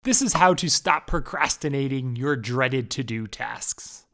This is how to stop procrastinating your dreaded to-do tasks.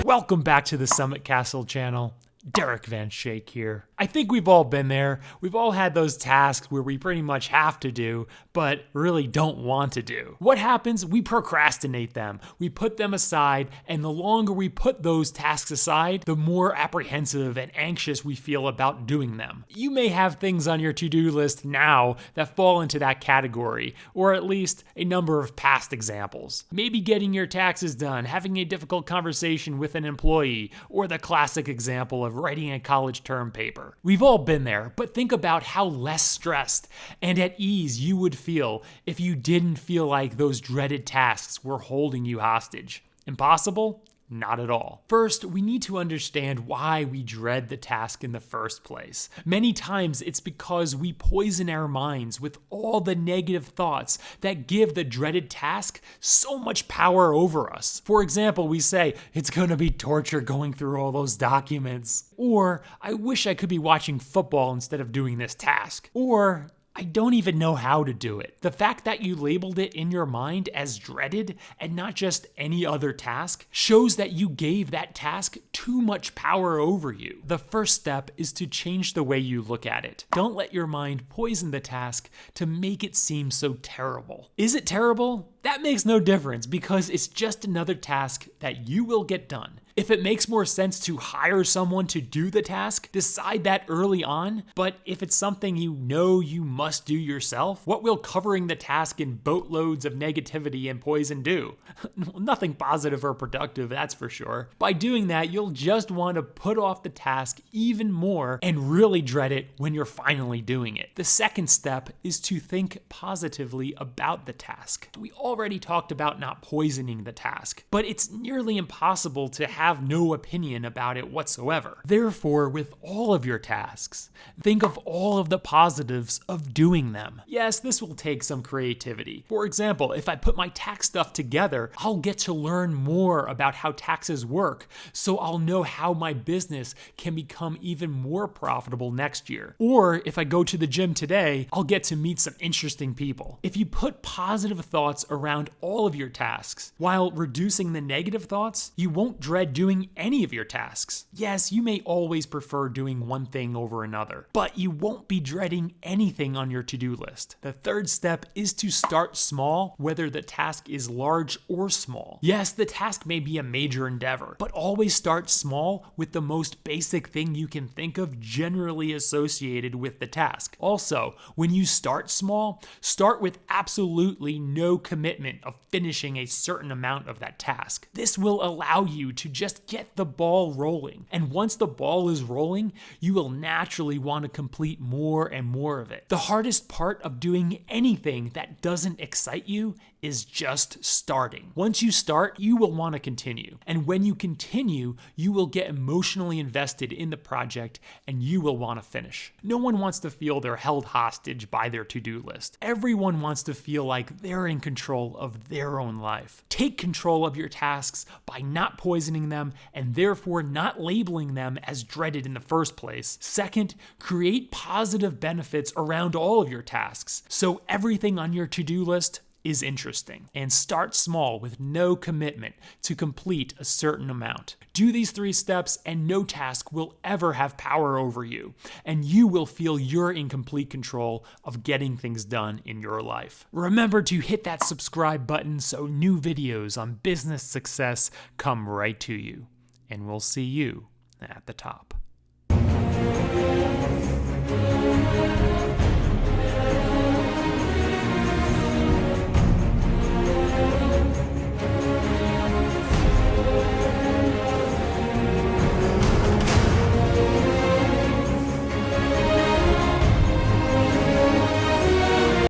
Welcome back to the Summit Castle channel. Derek Van Shake here. I think we've all been there. We've all had those tasks where we pretty much have to do, but really don't want to do. What happens? We procrastinate them. We put them aside, and the longer we put those tasks aside, the more apprehensive and anxious we feel about doing them. You may have things on your to-do list now that fall into that category, or at least a number of past examples. Maybe getting your taxes done, having a difficult conversation with an employee, or the classic example of writing a college term paper. We've all been there, but think about how less stressed and at ease you would feel if you didn't feel like those dreaded tasks were holding you hostage. Impossible? Not at all. First, we need to understand why we dread the task in the first place. Many times it's because we poison our minds with all the negative thoughts that give the dreaded task so much power over us. For example, we say, it's gonna be torture going through all those documents. Or, I wish I could be watching football instead of doing this task. Or, I don't even know how to do it. The fact that you labeled it in your mind as dreaded and not just any other task shows that you gave that task too much power over you. The first step is to change the way you look at it. Don't let your mind poison the task to make it seem so terrible. Is it terrible? That makes no difference because it's just another task that you will get done. If it makes more sense to hire someone to do the task, decide that early on. But if it's something you know you must do yourself, what will covering the task in boatloads of negativity and poison do? Nothing positive or productive, that's for sure. By doing that, you'll just want to put off the task even more and really dread it when you're finally doing it. The second step is to think positively about the task. We already talked about not poisoning the task, but it's nearly impossible to have no opinion about it whatsoever. Therefore, with all of your tasks, think of all of the positives of doing them. Yes, this will take some creativity. For example, if I put my tax stuff together, I'll get to learn more about how taxes work, so I'll know how my business can become even more profitable next year. Or if I go to the gym today, I'll get to meet some interesting people. If you put positive thoughts around all of your tasks while reducing the negative thoughts, you won't dread doing any of your tasks. Yes, you may always prefer doing one thing over another, but you won't be dreading anything on your to-do list. The third step is to start small, whether the task is large or small. Yes, the task may be a major endeavor, but always start small with the most basic thing you can think of generally associated with the task. Also, when you start small, start with absolutely no commitment of finishing a certain amount of that task. This will allow you to just get the ball rolling. And once the ball is rolling, you will naturally want to complete more and more of it. The hardest part of doing anything that doesn't excite you is just starting. Once you start, you will want to continue. And when you continue, you will get emotionally invested in the project and you will want to finish. No one wants to feel they're held hostage by their to-do list. Everyone wants to feel like they're in control of their own life. Take control of your tasks by not poisoning them and therefore not labeling them as dreaded in the first place. Second, create positive benefits around all of your tasks so everything on your to-do list is interesting. And start small with no commitment to complete a certain amount. Do these 3 steps and no task will ever have power over you, and you will feel you're in complete control of getting things done in your life. Remember to hit that subscribe button so new videos on business success come right to you. And we'll see you at the top.